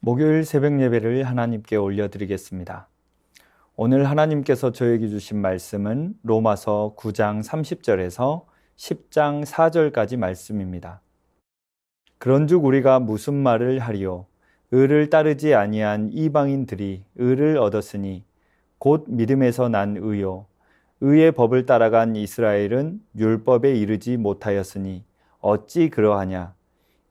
목요일 새벽 예배를 하나님께 올려드리겠습니다. 오늘 하나님께서 저에게 주신 말씀은 로마서 9장 30절에서 10장 4절까지 말씀입니다. 그런즉 우리가 무슨 말을 하리요? 의를 따르지 아니한 이방인들이 의를 얻었으니 곧 믿음에서 난 의요. 의의 법을 따라간 이스라엘은 율법에 이르지 못하였으니 어찌 그러하냐?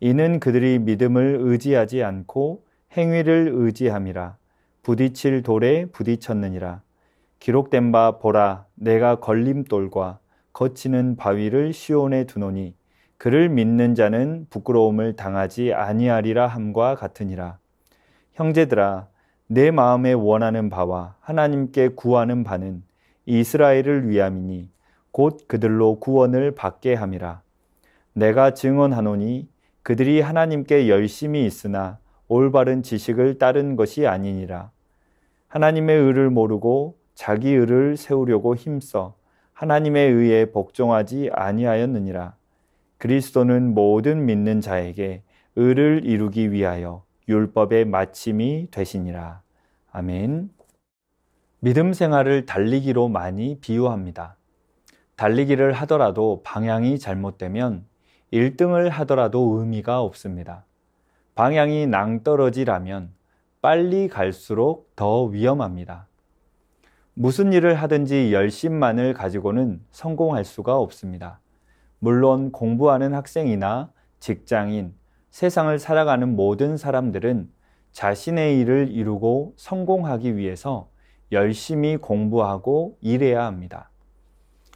이는 그들이 믿음을 의지하지 않고 행위를 의지함이라. 부딪힐 돌에 부딪혔느니라. 기록된 바 보라, 내가 걸림돌과 거치는 바위를 시온에 두노니 그를 믿는 자는 부끄러움을 당하지 아니하리라 함과 같으니라. 형제들아, 내 마음에 원하는 바와 하나님께 구하는 바는 이스라엘을 위함이니 곧 그들로 구원을 받게 함이라. 내가 증언하노니 그들이 하나님께 열심히 있으나 올바른 지식을 따른 것이 아니니라. 하나님의 의를 모르고 자기 의를 세우려고 힘써 하나님의 의에 복종하지 아니하였느니라. 그리스도는 모든 믿는 자에게 의를 이루기 위하여 율법의 마침이 되시니라. 아멘. 믿음 생활을 달리기로 많이 비유합니다. 달리기를 하더라도 방향이 잘못되면 1등을 하더라도 의미가 없습니다. 방향이 낭떠러지라면 빨리 갈수록 더 위험합니다. 무슨 일을 하든지 열심만을 가지고는 성공할 수가 없습니다. 물론 공부하는 학생이나 직장인, 세상을 살아가는 모든 사람들은 자신의 일을 이루고 성공하기 위해서 열심히 공부하고 일해야 합니다.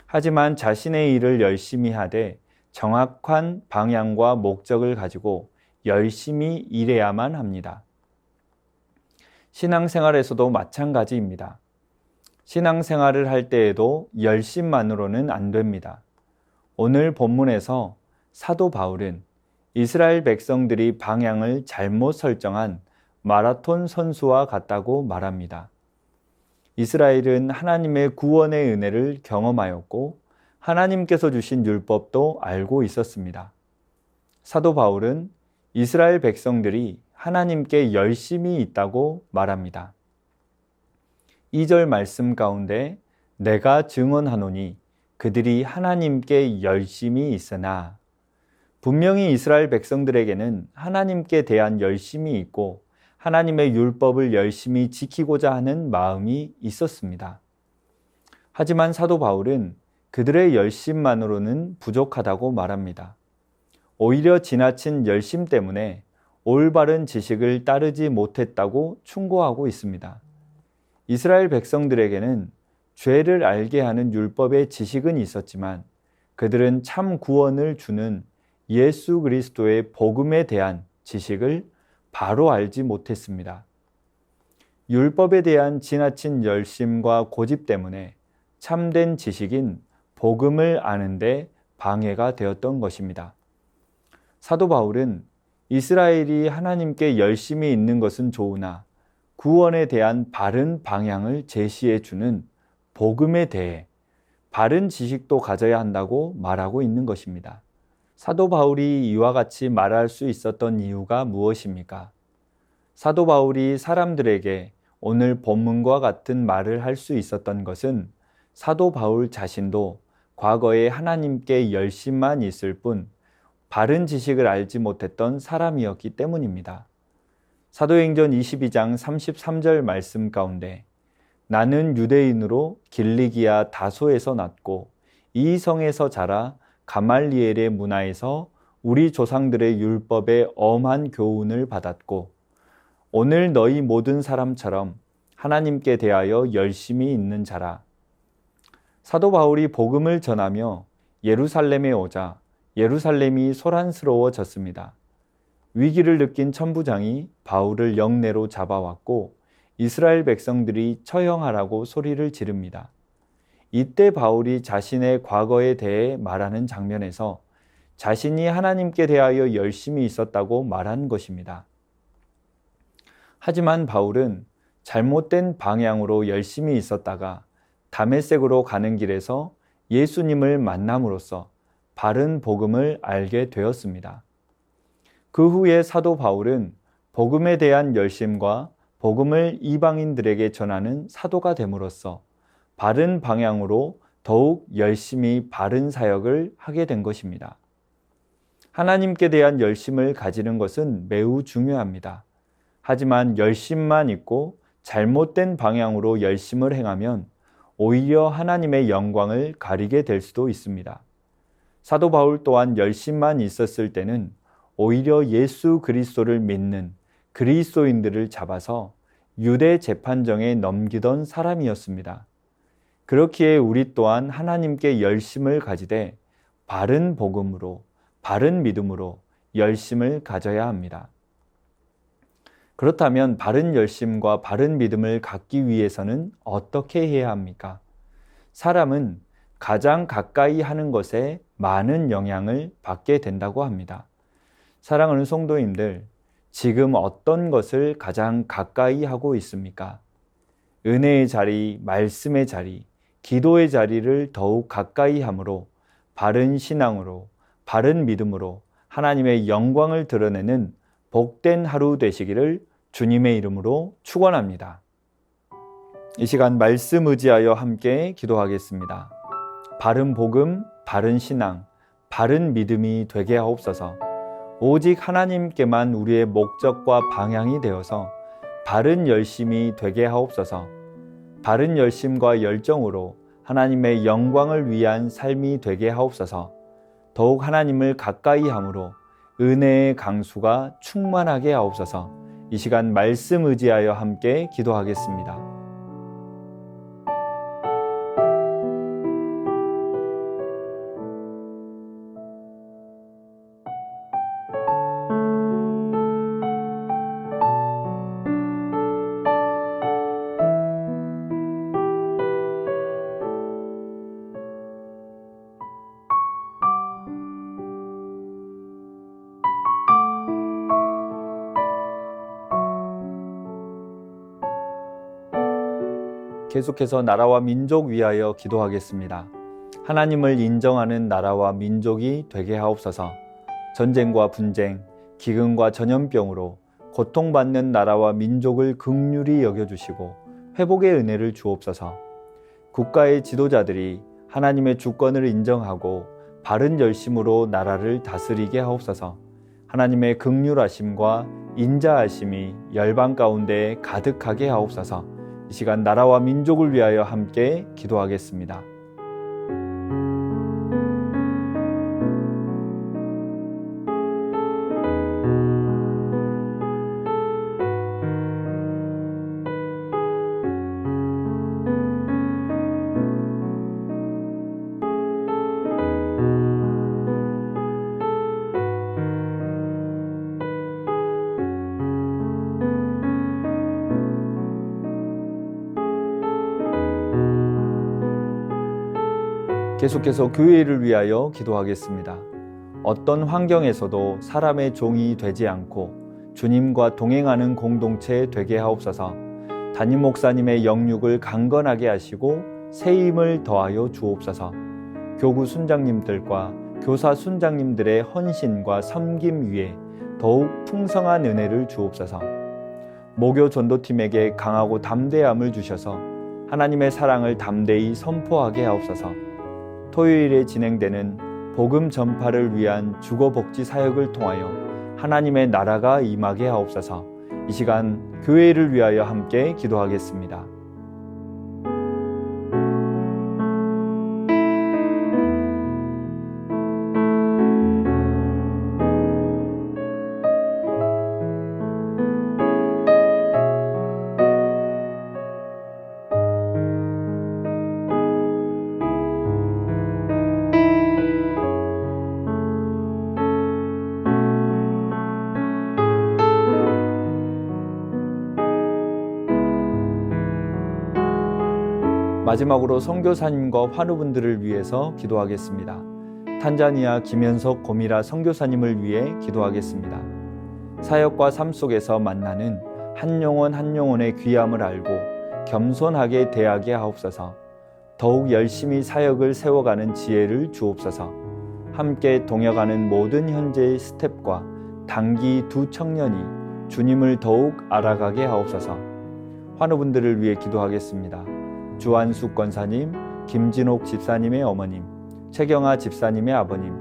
하지만 자신의 일을 열심히 하되 정확한 방향과 목적을 가지고 열심히 일해야만 합니다. 신앙생활에서도 마찬가지입니다. 신앙생활을 할 때에도 열심만으로는 안 됩니다. 오늘 본문에서 사도 바울은 이스라엘 백성들이 방향을 잘못 설정한 마라톤 선수와 같다고 말합니다. 이스라엘은 하나님의 구원의 은혜를 경험하였고 하나님께서 주신 율법도 알고 있었습니다. 사도 바울은 이스라엘 백성들이 하나님께 열심히 있다고 말합니다. 2절 말씀 가운데 내가 증언하노니 그들이 하나님께 열심히 있으나, 분명히 이스라엘 백성들에게는 하나님께 대한 열심이 있고 하나님의 율법을 열심히 지키고자 하는 마음이 있었습니다. 하지만 사도 바울은 그들의 열심만으로는 부족하다고 말합니다. 오히려 지나친 열심 때문에 올바른 지식을 따르지 못했다고 충고하고 있습니다. 이스라엘 백성들에게는 죄를 알게 하는 율법의 지식은 있었지만 그들은 참 구원을 주는 예수 그리스도의 복음에 대한 지식을 바로 알지 못했습니다. 율법에 대한 지나친 열심과 고집 때문에 참된 지식인 복음을 아는데 방해가 되었던 것입니다. 사도 바울은 이스라엘이 하나님께 열심히 있는 것은 좋으나 구원에 대한 바른 방향을 제시해 주는 복음에 대해 바른 지식도 가져야 한다고 말하고 있는 것입니다. 사도 바울이 이와 같이 말할 수 있었던 이유가 무엇입니까? 사도 바울이 사람들에게 오늘 본문과 같은 말을 할 수 있었던 것은 사도 바울 자신도 과거에 하나님께 열심만 있을 뿐 바른 지식을 알지 못했던 사람이었기 때문입니다. 사도행전 22장 33절 말씀 가운데 나는 유대인으로 길리기아 다소에서 났고 이 성에서 자라 가말리엘의 문화에서 우리 조상들의 율법에 엄한 교훈을 받았고 오늘 너희 모든 사람처럼 하나님께 대하여 열심히 있는 자라. 사도 바울이 복음을 전하며 예루살렘에 오자 예루살렘이 소란스러워졌습니다. 위기를 느낀 천부장이 바울을 영내로 잡아왔고 이스라엘 백성들이 처형하라고 소리를 지릅니다. 이때 바울이 자신의 과거에 대해 말하는 장면에서 자신이 하나님께 대하여 열심히 있었다고 말한 것입니다. 하지만 바울은 잘못된 방향으로 열심히 있었다가 다메섹으로 가는 길에서 예수님을 만남으로써 바른 복음을 알게 되었습니다. 그 후에 사도 바울은 복음에 대한 열심과 복음을 이방인들에게 전하는 사도가 됨으로써 바른 방향으로 더욱 열심히 바른 사역을 하게 된 것입니다. 하나님께 대한 열심을 가지는 것은 매우 중요합니다. 하지만 열심만 있고 잘못된 방향으로 열심을 행하면 오히려 하나님의 영광을 가리게 될 수도 있습니다. 사도 바울 또한 열심만 있었을 때는 오히려 예수 그리스도를 믿는 그리스도인들을 잡아서 유대 재판정에 넘기던 사람이었습니다. 그렇기에 우리 또한 하나님께 열심을 가지되 바른 복음으로, 바른 믿음으로 열심을 가져야 합니다. 그렇다면 바른 열심과 바른 믿음을 갖기 위해서는 어떻게 해야 합니까? 사람은 가장 가까이 하는 것에 많은 영향을 받게 된다고 합니다. 사랑하는 성도님들, 지금 어떤 것을 가장 가까이 하고 있습니까? 은혜의 자리, 말씀의 자리, 기도의 자리를 더욱 가까이 함으로 바른 신앙으로, 바른 믿음으로 하나님의 영광을 드러내는 복된 하루 되시기를 주님의 이름으로 축원합니다. 이 시간 말씀 의지하여 함께 기도하겠습니다. 바른 복음, 바른 신앙, 바른 믿음이 되게 하옵소서. 오직 하나님께만 우리의 목적과 방향이 되어서 바른 열심이 되게 하옵소서. 바른 열심과 열정으로 하나님의 영광을 위한 삶이 되게 하옵소서. 더욱 하나님을 가까이 함으로 은혜의 강수가 충만하게 하옵소서. 이 시간 말씀 의지하여 함께 기도하겠습니다. 계속해서 나라와 민족 위하여 기도하겠습니다. 하나님을 인정하는 나라와 민족이 되게 하옵소서. 전쟁과 분쟁, 기근과 전염병으로 고통받는 나라와 민족을 긍휼히 여겨주시고 회복의 은혜를 주옵소서. 국가의 지도자들이 하나님의 주권을 인정하고 바른 열심으로 나라를 다스리게 하옵소서. 하나님의 긍휼하심과 인자하심이 열방 가운데 가득하게 하옵소서. 이 시간 나라와 민족을 위하여 함께 기도하겠습니다. 계속해서 교회를 위하여 기도하겠습니다. 어떤 환경에서도 사람의 종이 되지 않고 주님과 동행하는 공동체 되게 하옵소서. 담임 목사님의 영육을 강건하게 하시고 새 힘을 더하여 주옵소서. 교구 순장님들과 교사 순장님들의 헌신과 섬김 위에 더욱 풍성한 은혜를 주옵소서. 모교 전도팀에게 강하고 담대함을 주셔서 하나님의 사랑을 담대히 선포하게 하옵소서. 토요일에 진행되는 복음 전파를 위한 주거복지 사역을 통하여 하나님의 나라가 임하게 하옵소서. 이 시간 교회를 위하여 함께 기도하겠습니다. 마지막으로 선교사님과 환우분들을 위해서 기도하겠습니다. 탄자니아 김현석 고미라 선교사님을 위해 기도하겠습니다. 사역과 삶 속에서 만나는 한 영혼 한 영혼의 귀함을 알고 겸손하게 대하게 하옵소서. 더욱 열심히 사역을 세워가는 지혜를 주옵소서. 함께 동역하는 모든 현재의 스텝과 단기 두 청년이 주님을 더욱 알아가게 하옵소서. 환우분들을 위해 기도하겠습니다. 주한숙 권사님, 김진옥 집사님의 어머님, 최경아 집사님의 아버님,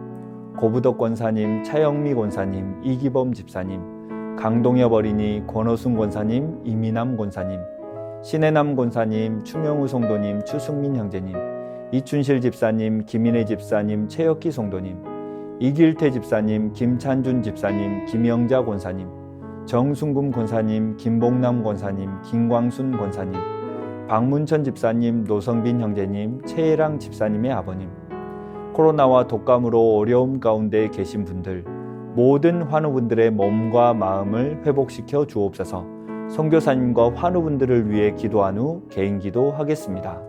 고부덕 권사님, 차영미 권사님, 이기범 집사님, 강동엽 어린이, 권호순 권사님, 이미남 권사님, 신혜남 권사님, 추명우 성도님, 추승민 형제님, 이춘실 집사님, 김인혜 집사님, 최혁기 성도님, 이길태 집사님, 김찬준 집사님, 김영자 권사님, 정순금 권사님, 김봉남 권사님, 김광순 권사님, 박문천 집사님, 노성빈 형제님, 최혜랑 집사님의 아버님, 코로나와 독감으로 어려움 가운데 계신 분들, 모든 환우분들의 몸과 마음을 회복시켜 주옵소서. 선교사님과 환우분들을 위해 기도한 후 개인기도 하겠습니다.